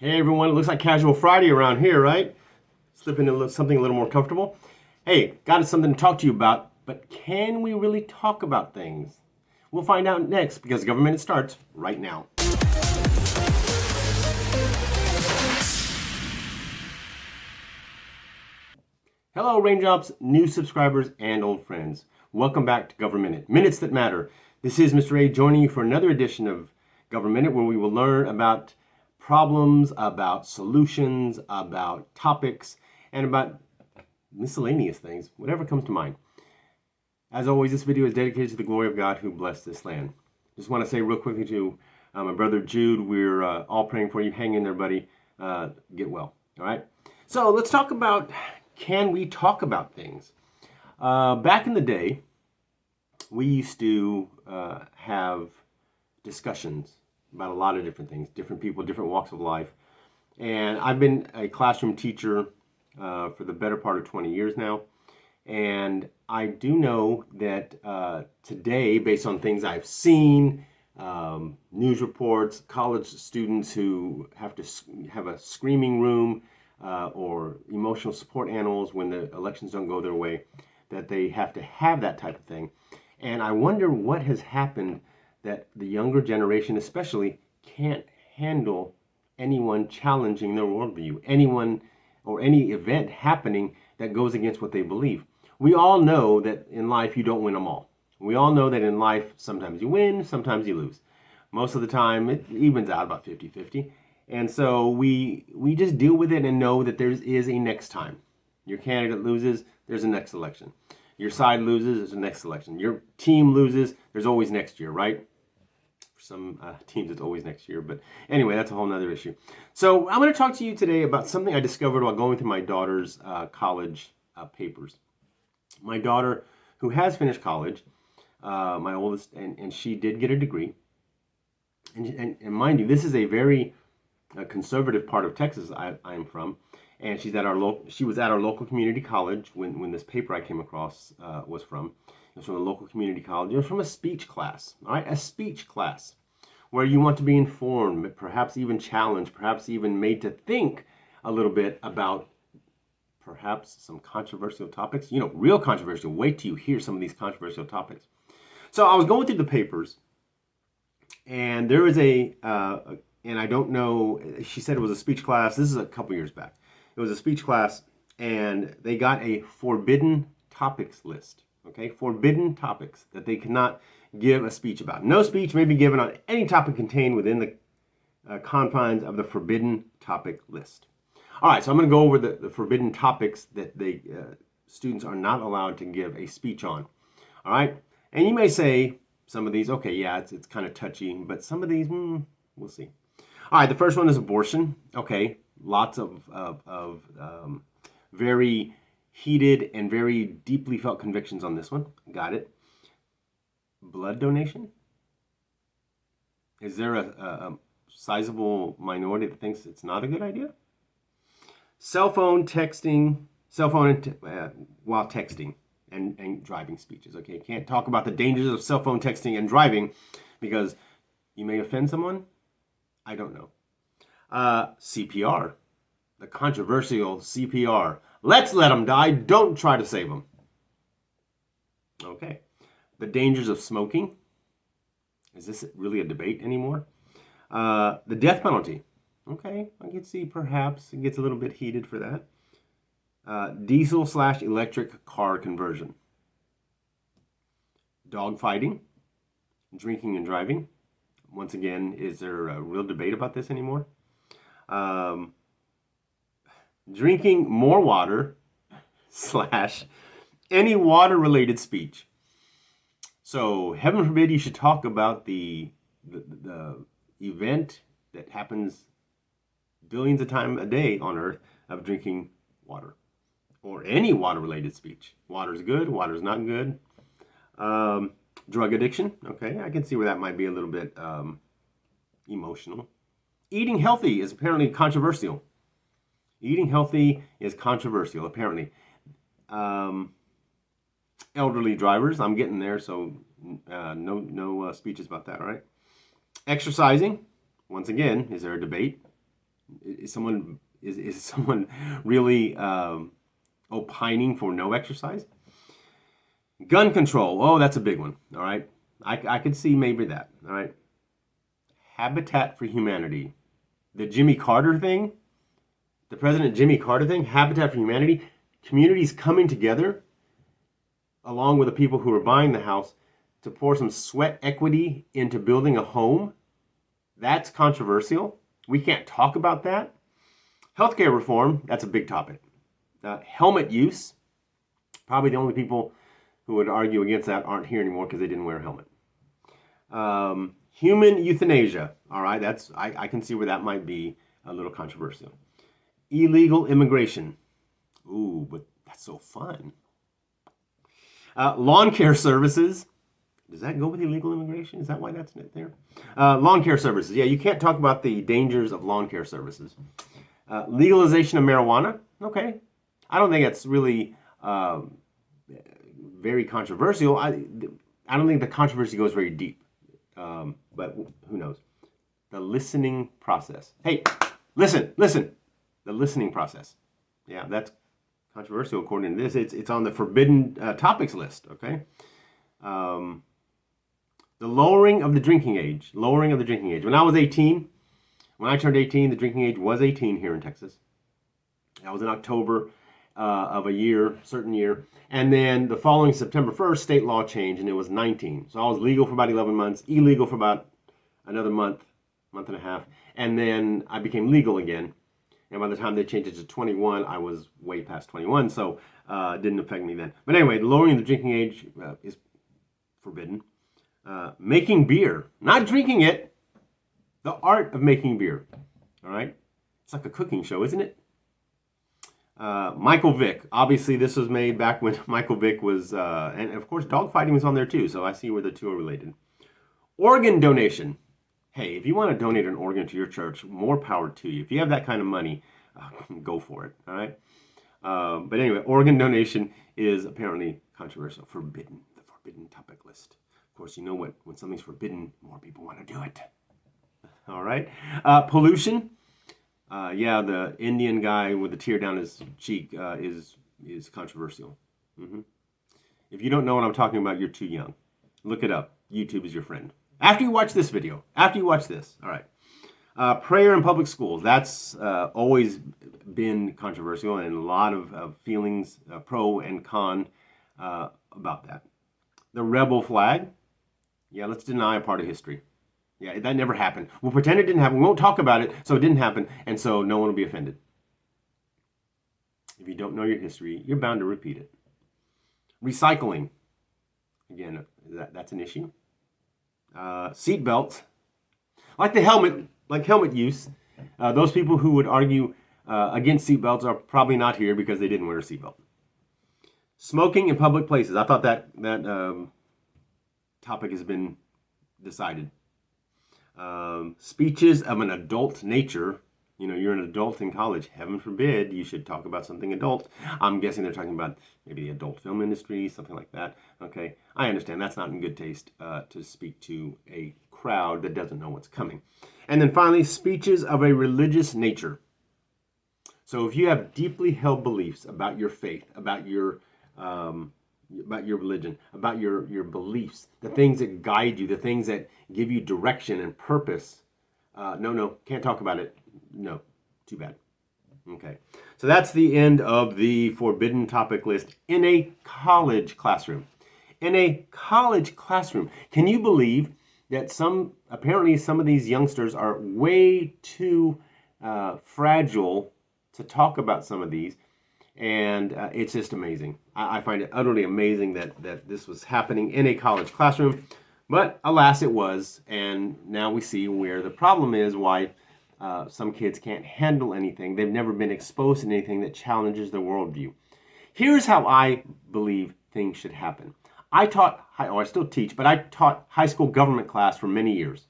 Hey everyone, it looks like casual Friday around here, right? Slip into something a little more comfortable. Hey, got something to talk to you about, but can we really talk about things? We'll find out next because Government starts right now. Hello, Raindrops, new subscribers, and old friends. Welcome back to Government Minutes That Matter. This is Mr. A joining you for another edition of Government where we will learn about problems, about solutions, about topics, and about miscellaneous things, whatever comes to mind. As always, this video is dedicated to the glory of God who blessed this land. Just want to say real quickly to my brother Jude, we're all praying for you. Hang in there, buddy. Get well. All right. So let's talk about, can we talk about things? Back in the day, we used to have discussions about a lot of different things, different people, different walks of life. And I've been a classroom teacher for the better part of 20 years now. And I do know that today, based on things I've seen, news reports, college students who have to have a screaming room or emotional support animals when the elections don't go their way, that they have to have that type of thing. And I wonder what has happened that the younger generation especially can't handle anyone challenging their worldview, anyone or any event happening that goes against what they believe. We all know that in life you don't win them all. We all know that in life sometimes you win, sometimes you lose. Most of the time it evens out about 50-50. And so we just deal with it and know that there is a next time. Your candidate loses, there's a next election. Your side loses, there's a next election. Your team loses, there's always next year, right? For some teams, it's always next year. But anyway, that's a whole nother issue. So I'm going to talk to you today about something I discovered while going through my daughter's college papers. My daughter, who has finished college, my oldest, and she did get a degree. And mind you, this is a very conservative part of Texas I am from. And she was at our local community college when this paper I came across was from. It was from a local community college. It was from a speech class, all right? A speech class where you want to be informed, perhaps even challenged, perhaps even made to think a little bit about perhaps some controversial topics. You know, real controversial. Wait till you hear some of these controversial topics. So I was going through the papers, and there was and I don't know, she said it was a speech class. This is a couple years back. It was a speech class, and they got a forbidden topics list. Okay, forbidden topics that they cannot give a speech about. No speech may be given on any topic contained within the confines of the forbidden topic list. All right, so I'm going to go over the forbidden topics that the students are not allowed to give a speech on. All right, and you may say some of these, okay, yeah, it's kind of touchy, but some of these, we'll see. All right, the first one is abortion. Okay, lots of very heated and very deeply felt convictions on this one. Got it. Blood donation. Is there a sizable minority that thinks it's not a good idea? Cell phone texting, while texting and driving speeches. Okay, can't talk about the dangers of cell phone texting and driving because you may offend someone. I don't know. CPR, the controversial CPR. Let's let them die. Don't try to save them. Okay. The dangers of smoking. Is this really a debate anymore? The death penalty. Okay, I can see perhaps it gets a little bit heated for that. Diesel/electric car conversion. Dog fighting. Drinking and driving. Once again, is there a real debate about this anymore? Drinking more water / any water-related speech. So, heaven forbid you should talk about the event that happens billions of times a day on Earth of drinking water. Or any water-related speech. Water's good, water's not good. Drug addiction. Okay, I can see where that might be a little bit emotional. Eating healthy is apparently controversial. Eating healthy is controversial, apparently. Elderly drivers, I'm getting there, so no speeches about that, all right? Exercising, once again, is there a debate? Is someone really opining for no exercise? Gun control. Oh, that's a big one. All right. I could see maybe that. All right. Habitat for Humanity. The Jimmy Carter thing, the President Jimmy Carter thing, Habitat for Humanity, communities coming together along with the people who are buying the house to pour some sweat equity into building a home. That's controversial. We can't talk about that. Healthcare reform, that's a big topic. Helmet use, probably the only people who would argue against that aren't here anymore because they didn't wear a helmet. Human euthanasia, all right, I can see where that might be a little controversial. Illegal immigration, ooh, but that's so fun. Lawn care services, does that go with illegal immigration? Is that why that's there? Lawn care services, yeah, you can't talk about the dangers of lawn care services. Legalization of marijuana, okay. I don't think that's really very controversial. I don't think the controversy goes very deep, but who knows? The listening process. Hey, listen. The listening process. Yeah, that's controversial according to this. It's on the forbidden topics list. Okay. The lowering of the drinking age. Lowering of the drinking age. When I turned 18, the drinking age was 18 here in Texas. That was in October of a certain year. And then the following September 1st, state law changed and it was 19. So I was legal for about 11 months, illegal for about another month and a half. And then I became legal again. And by the time they changed it to 21, I was way past 21. So it didn't affect me then. But anyway, the lowering of the drinking age is forbidden. Making beer, not drinking it, the art of making beer. All right. It's like a cooking show, isn't it? Michael Vick. Obviously, this was made back when Michael Vick was, and of course, dogfighting was on there too. So I see where the two are related. Organ donation. Hey, if you want to donate an organ to your church, more power to you. If you have that kind of money, go for it. All right. But anyway, organ donation is apparently controversial, forbidden. The forbidden topic list. Of course, you know what? When something's forbidden, more people want to do it. All right. Pollution. Yeah, the Indian guy with the tear down his cheek is controversial. Mm-hmm. If you don't know what I'm talking about, you're too young. Look it up. YouTube is your friend. After you watch this video, after you watch this, all right. Prayer in public schools. That's always been controversial and a lot of feelings, pro and con, about that. The rebel flag. Yeah, let's deny a part of history. Yeah, that never happened. We'll pretend it didn't happen. We won't talk about it, so it didn't happen, and so no one will be offended. If you don't know your history, you're bound to repeat it. Recycling. Again, that's an issue. Seat belts. Like helmet use. Those people who would argue against seat belts are probably not here because they didn't wear a seatbelt. Smoking in public places. I thought that topic has been decided. Speeches of an adult nature. You know, you're an adult in college. Heaven forbid you should talk about something adult. I'm guessing they're talking about maybe the adult film industry, something like that. Okay, I understand that's not in good taste to speak to a crowd that doesn't know what's coming. And then finally, speeches of a religious nature. So if you have deeply held beliefs about your faith, about your religion, about your beliefs, the things that guide you, the things that give you direction and purpose. No, can't talk about it. No, too bad. Okay, so that's the end of the forbidden topic list in a college classroom. In a college classroom, can you believe that apparently some of these youngsters are way too fragile to talk about some of these? And it's just amazing. I find it utterly amazing that this was happening in a college classroom. But alas, it was. And now we see where the problem is, why some kids can't handle anything. They've never been exposed to anything that challenges their worldview. Here's how I believe things should happen. I still teach, but I taught high school government class for many years.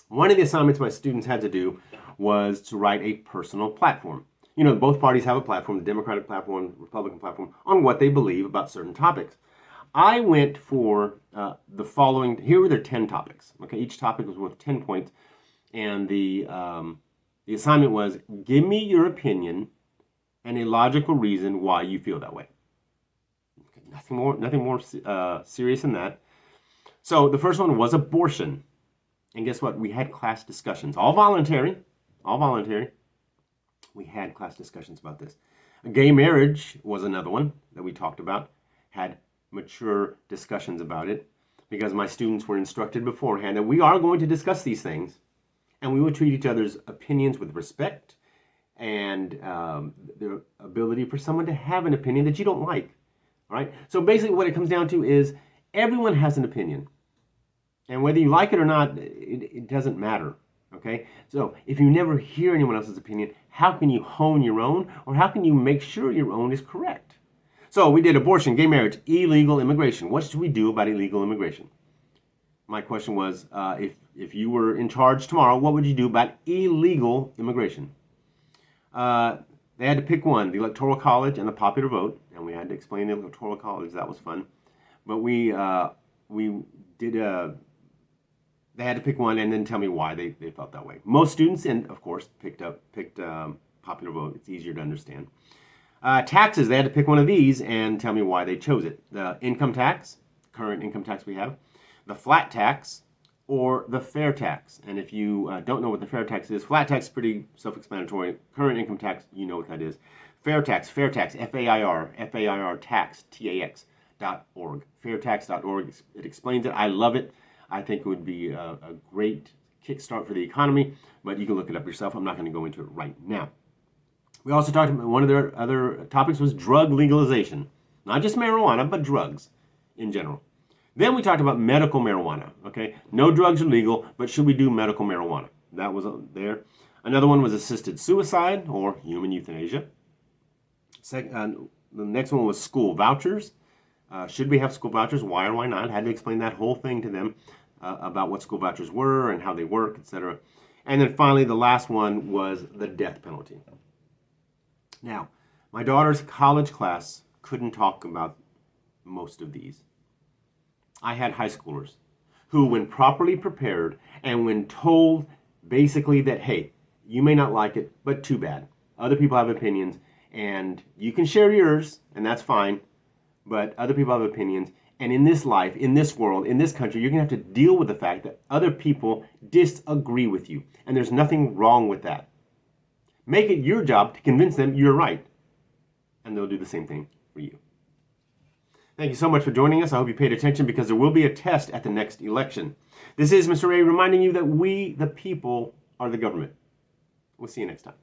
One of the assignments my students had to do was to write a personal platform. You know, both parties have a platform, the Democratic platform, Republican platform, on what they believe about certain topics. I went for the following. Here were their 10 topics. Okay, each topic was worth 10 points, and the The assignment was, give me your opinion and a logical reason why you feel that way. Okay, nothing more serious than that. So the first one was abortion. And guess what? We had class discussions, all voluntary. We had class discussions about this. Gay marriage was another one that we talked about, had mature discussions about it, because my students were instructed beforehand that we are going to discuss these things, and we would treat each other's opinions with respect and the ability for someone to have an opinion that you don't like. All right? So basically what it comes down to is everyone has an opinion. And whether you like it or not, it doesn't matter. Okay? So if you never hear anyone else's opinion, how can you hone your own, or how can you make sure your own is correct? So we did abortion, gay marriage, illegal immigration. What should we do about illegal immigration? My question was, if you were in charge tomorrow, what would you do about illegal immigration? They had to pick one, the Electoral College and the popular vote, and we had to explain the Electoral College. That was fun. But we did they had to pick one and then tell me why they felt that way. Most students, and of course, picked popular vote. It's easier to understand. Taxes, they had to pick one of these and tell me why they chose it. The income tax, current income tax we have, the flat tax, or the fair tax. And if you don't know what the fair tax is, flat tax is pretty self-explanatory. Current income tax, you know what that is. Fair tax, F-A-I-R, tax, T-A-X.org. Fairtax.org, it explains it. I love it. I think it would be a great kickstart for the economy, but you can look it up yourself. I'm not going to go into it right now. We also talked about, one of their other topics was drug legalization. Not just marijuana, but drugs in general. Then we talked about medical marijuana, okay? No drugs are legal, but should we do medical marijuana? That was there. Another one was assisted suicide or human euthanasia. The next one was school vouchers. Should we have school vouchers? Why or why not? I had to explain that whole thing to them about what school vouchers were and how they work, etc. And then finally, the last one was the death penalty. Now, my daughter's college class couldn't talk about most of these. I had high schoolers who, when properly prepared and when told basically that, hey, you may not like it, but too bad. Other people have opinions, and you can share yours, and that's fine, but other people have opinions. And in this life, in this world, in this country, you're going to have to deal with the fact that other people disagree with you, and there's nothing wrong with that. Make it your job to convince them you're right, and they'll do the same thing for you. Thank you so much for joining us. I hope you paid attention, because there will be a test at the next election. This is Mr. Ray reminding you that we, the people, are the government. We'll see you next time.